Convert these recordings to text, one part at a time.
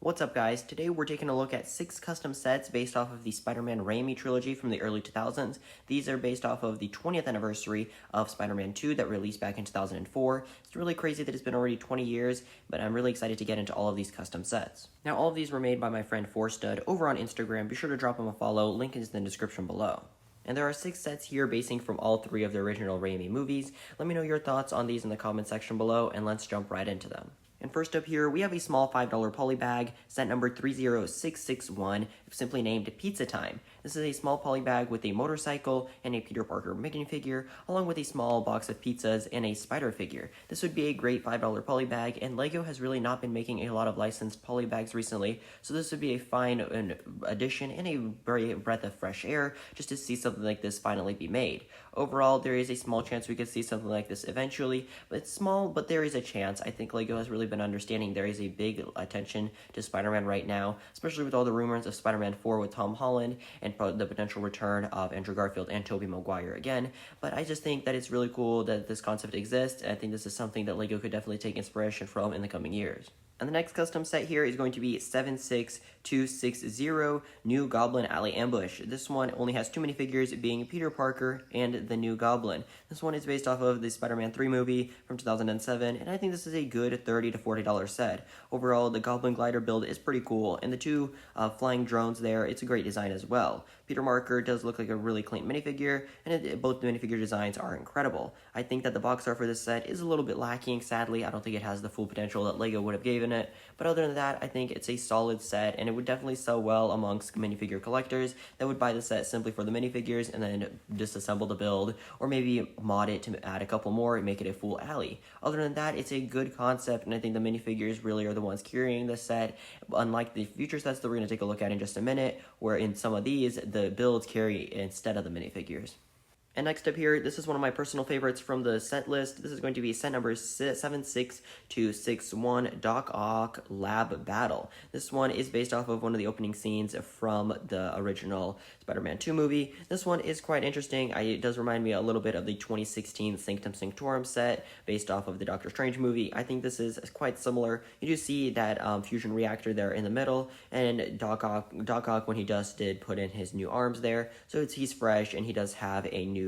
What's up, guys? Today we're taking a look at 6 custom sets based off of the Spider-Man Raimi trilogy from the early 2000s. These are based off of the 20th anniversary of Spider-Man 2 that released back in 2004. It's really crazy that it's been already 20 years, but I'm really excited to get into all of these custom sets. Now, all of these were made by my friend Forstud over on Instagram. Be sure to drop him a follow. Link is in the description below. And there are 6 sets here basing from all 3 of the original Raimi movies. Let me know your thoughts on these in the comment section below, and let's jump right into them. And first up here, we have a small $5 poly bag, set number 30661, simply named Pizza Time. This is a small poly bag with a motorcycle and a Peter Parker minifigure, along with a small box of pizzas and a spider figure. This would be a great $5 poly bag, and LEGO has really not been making a lot of licensed poly bags recently, so this would be a fine addition and a very breath of fresh air just to see something like this finally be made. Overall, there is a small chance we could see something like this eventually, but it's small, but there is a chance. I think LEGO has really been understanding there is a big attention to Spider-Man right now, especially with all the rumors of Spider-Man 4 with Tom Holland and the potential return of Andrew Garfield and Tobey Maguire again. But I just think that it's really cool that this concept exists, and I think this is something that LEGO could definitely take inspiration from in the coming years. And the next custom set here is going to be 76260 New Goblin Alley Ambush. This one only has 2 minifigures, being Peter Parker and the New Goblin. This one is based off of the Spider-Man 3 movie from 2007, and I think this is a good $30 to $40 set. Overall, the Goblin Glider build is pretty cool, and the 2 flying drones there, it's a great design as well. Peter Parker does look like a really clean minifigure, and both the minifigure designs are incredible. I think that the box art for this set is a little bit lacking, sadly. I don't think it has the full potential that LEGO would have given it, but other than that, I think it's a solid set, and it would definitely sell well amongst minifigure collectors that would buy the set simply for the minifigures and then disassemble the build, or maybe mod it to add a couple more and make it a full alley. Other than that, it's a good concept, and I think the minifigures really are the ones carrying the set, unlike the future sets that we're going to take a look at in just a minute, where in some of these, the builds carry instead of the minifigures. And next up here, this is one of my personal favorites from the set list. This is going to be set number 76261, Doc Ock Lab Battle. This one is based off of one of the opening scenes from the original Spider-Man 2 movie. This one is quite interesting. It does remind me a little bit of the 2016 Sanctum Sanctorum set based off of the Doctor Strange movie. I think this is quite similar. You do see that fusion reactor there in the middle, and Doc Ock, when he did put in his new arms there, so he's fresh, and he does have a new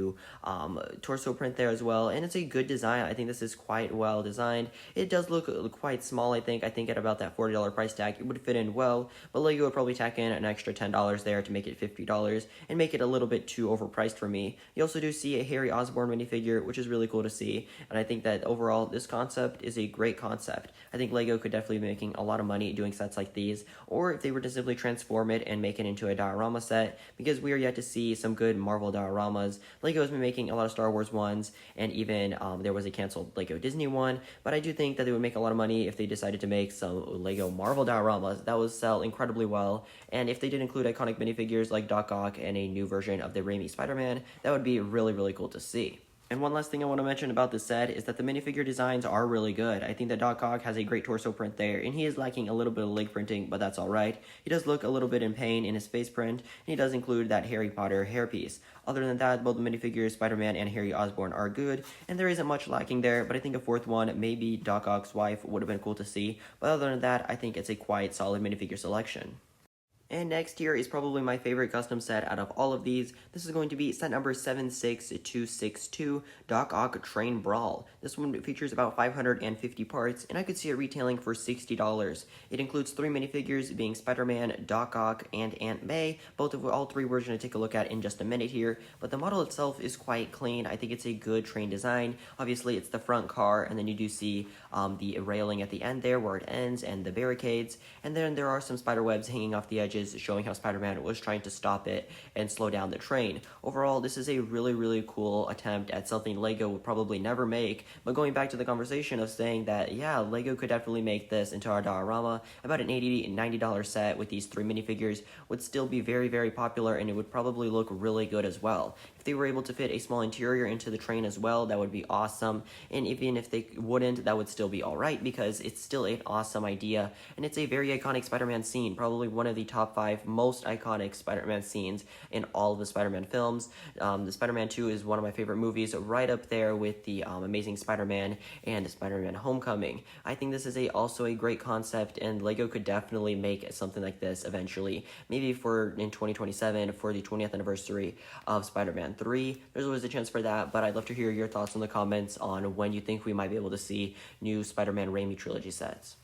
torso print there as well, and it's a good design. I think this is quite well designed. It does look quite small. I think at about that $40 price tag it would fit in well, but LEGO would probably tack in an extra $10 there to make it $50 and make it a little bit too overpriced for me. You also do see a Harry Osborn minifigure, which is really cool to see, and I think that overall this concept is a great concept. I think LEGO could definitely be making a lot of money doing sets like these, or if they were to simply transform it and make it into a diorama set, because we are yet to see some good Marvel dioramas. LEGO has been making a lot of Star Wars ones, and even there was a canceled LEGO Disney one, but I do think that they would make a lot of money if they decided to make some LEGO Marvel dioramas. That would sell incredibly well, and if they did include iconic minifigures like Doc Ock and a new version of the Raimi Spider-Man, that would be really, really cool to see. And one last thing I want to mention about this set is that the minifigure designs are really good. I think that Doc Ock has a great torso print there, and he is lacking a little bit of leg printing, but that's alright. He does look a little bit in pain in his face print, and he does include that Harry Potter hairpiece. Other than that, both the minifigures, Spider-Man and Harry Osborn, are good, and there isn't much lacking there, but I think a fourth one, maybe Doc Ock's wife, would have been cool to see. But other than that, I think it's a quite solid minifigure selection. And next here is probably my favorite custom set out of all of these. This is going to be set number 76262, Doc Ock Train Brawl. This one features about 550 parts, and I could see it retailing for $60. It includes 3 minifigures, being Spider-Man, Doc Ock, and Aunt May. All 3 we're going to take a look at in just a minute here, but the model itself is quite clean. I think it's a good train design. Obviously, it's the front car, and then you do see the railing at the end there where it ends, and the barricades, and then there are some spider webs hanging off the edges, showing how Spider-Man was trying to stop it and slow down the train. Overall, this is a really, really cool attempt at something LEGO would probably never make, but going back to the conversation of saying that, yeah, LEGO could definitely make this into our diorama, about an $80 and $90 set with these 3 minifigures would still be very, very popular, and it would probably look really good as well. If they were able to fit a small interior into the train as well, that would be awesome, and even if they wouldn't, that would still be alright, because it's still an awesome idea, and it's a very iconic Spider-Man scene, probably one of the top top 5 most iconic Spider-Man scenes in all of the Spider-Man films. The Spider-Man 2 is one of my favorite movies, right up there with the Amazing Spider-Man and Spider-Man Homecoming. I think this is also a great concept, and LEGO could definitely make something like this eventually. Maybe in 2027 for the 20th anniversary of Spider-Man 3. There's always a chance for that, but I'd love to hear your thoughts in the comments on when you think we might be able to see new Spider-Man Raimi trilogy sets.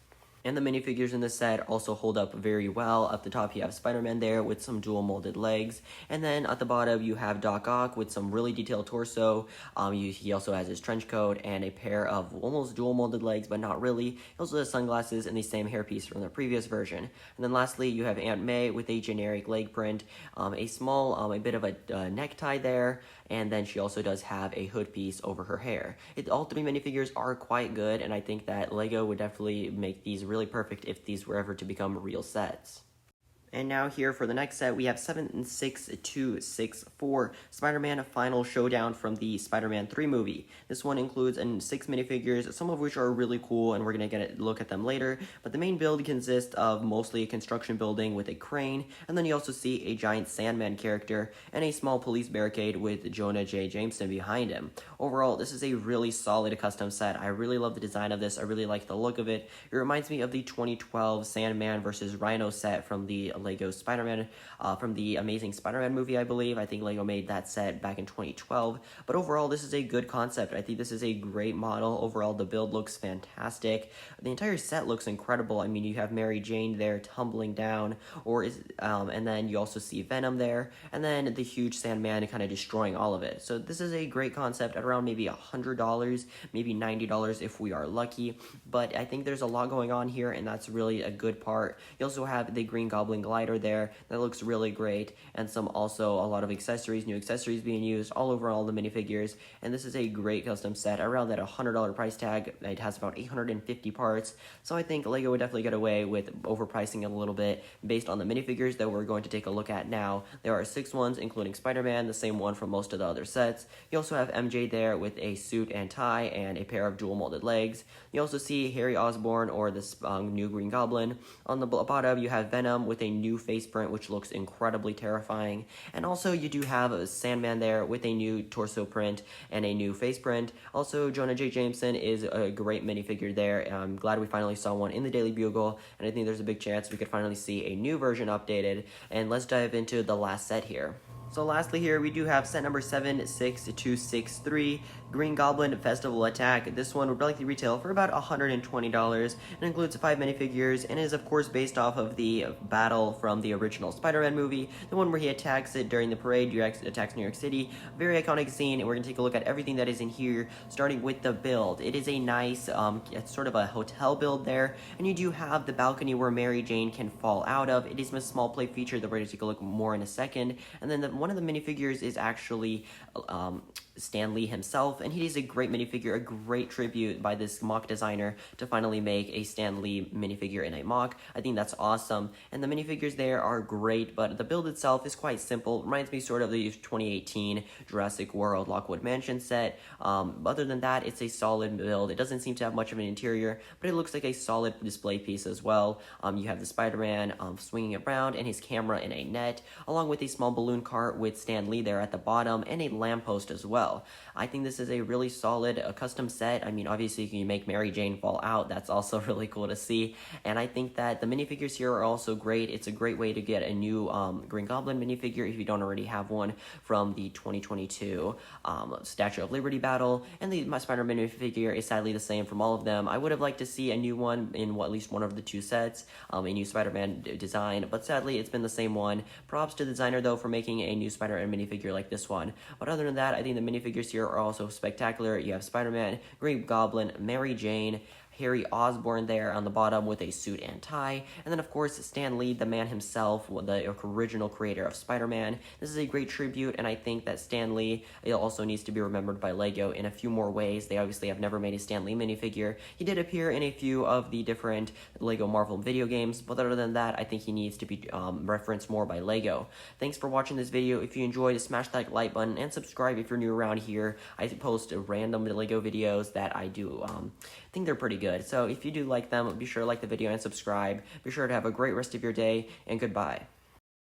And the minifigures in this set also hold up very well. Up the top, you have Spider-Man there with some dual molded legs. And then at the bottom, you have Doc Ock with some really detailed torso. He also has his trench coat and a pair of almost dual molded legs, but not really. He also has sunglasses and the same hairpiece from the previous version. And then lastly, you have Aunt May with a generic leg print, a bit of a necktie there, and then she also does have a hood piece over her hair. All 3 minifigures are quite good, and I think that LEGO would definitely make these really perfect if these were ever to become real sets. And now here for the next set, we have 76264 Spider-Man Final Showdown from the Spider-Man 3 movie. This one includes 6 minifigures, some of which are really cool, and we're going to get a look at them later. But the main build consists of mostly a construction building with a crane, and then you also see a giant Sandman character and a small police barricade with Jonah J. Jameson behind him. Overall, this is a really solid custom set. I really love the design of this. I really like the look of it. It reminds me of the 2012 Sandman versus Rhino set from the LEGO Spider-Man, from the Amazing Spider-Man movie, I believe. I think LEGO made that set back in 2012. But overall, this is a good concept. I think this is a great model. Overall, the build looks fantastic. The entire set looks incredible. I mean, you have Mary Jane there tumbling down, and then you also see Venom there, and then the huge Sandman kind of destroying all of it. So this is a great concept at around maybe $100, maybe $90 if we are lucky. But I think there's a lot going on here, and that's really a good part. You also have the Green Goblin glider there that looks really great, and a lot of accessories, new accessories being used all over all the minifigures. And this is a great custom set around that $100 price tag. It has about 850 parts, so I think LEGO would definitely get away with overpricing it a little bit based on the minifigures that we're going to take a look at now. There are 6 ones, including Spider-Man, the same one from most of the other sets. You also have MJ there with a suit and tie and a pair of dual molded legs. You also see Harry Osborn, or this new Green Goblin. On the bottom, you have Venom with a new face print, which looks incredibly terrifying. And also, you do have a Sandman there with a new torso print and a new face print. Also, Jonah J. Jameson is a great minifigure there. I'm glad we finally saw one in the Daily Bugle, and I think there's a big chance we could finally see a new version updated. And let's dive into the last set here. So lastly here, we do have set number 76263, Green Goblin Festival Attack. This one would likely retail for about $120. It includes 5 minifigures and is of course based off of the battle from the original Spider-Man movie, the one where he attacks it during the parade, attacks New York City. Very iconic scene, and we're going to take a look at everything that is in here, starting with the build. It is a nice, it's sort of a hotel build there, and you do have the balcony where Mary Jane can fall out of. It is a small play feature that we're going to take a look more in a second. And then one of the minifigures is actually Stan Lee himself, and he is a great minifigure, a great tribute by this mock designer to finally make a Stan Lee minifigure in a mock. I think that's awesome, and the minifigures there are great, but the build itself is quite simple. Reminds me sort of the 2018 Jurassic World Lockwood Mansion set. Other than that, it's a solid build. It doesn't seem to have much of an interior, but it looks like a solid display piece as well. You have the Spider-Man swinging around and his camera in a net, along with a small balloon cart with Stan Lee there at the bottom, and a lamppost as well. I think this is a really solid custom set. I mean, obviously, you can make Mary Jane fall out. That's also really cool to see. And I think that the minifigures here are also great. It's a great way to get a new Green Goblin minifigure if you don't already have one from the 2022 Statue of Liberty battle. And the Spider-Man minifigure is sadly the same from all of them. I would have liked to see a new one in at least one of the 2 sets, a new Spider-Man design, but sadly, it's been the same one. Props to the designer, though, for making a new Spider-Man minifigure like this one. But other than that, I think the minifigures here are also spectacular. You have Spider-Man, Green Goblin, Mary Jane, Harry Osborn there on the bottom with a suit and tie. And then, of course, Stan Lee, the man himself, the original creator of Spider-Man. This is a great tribute, and I think that Stan Lee also needs to be remembered by LEGO in a few more ways. They obviously have never made a Stan Lee minifigure. He did appear in a few of the different LEGO Marvel video games, but other than that, I think he needs to be referenced more by LEGO. Thanks for watching this video. If you enjoyed, smash that like button and subscribe if you're new around here. I post random LEGO videos that I do. I think they're pretty good. So if you do like them, be sure to like the video and subscribe. Be sure to have a great rest of your day, and goodbye.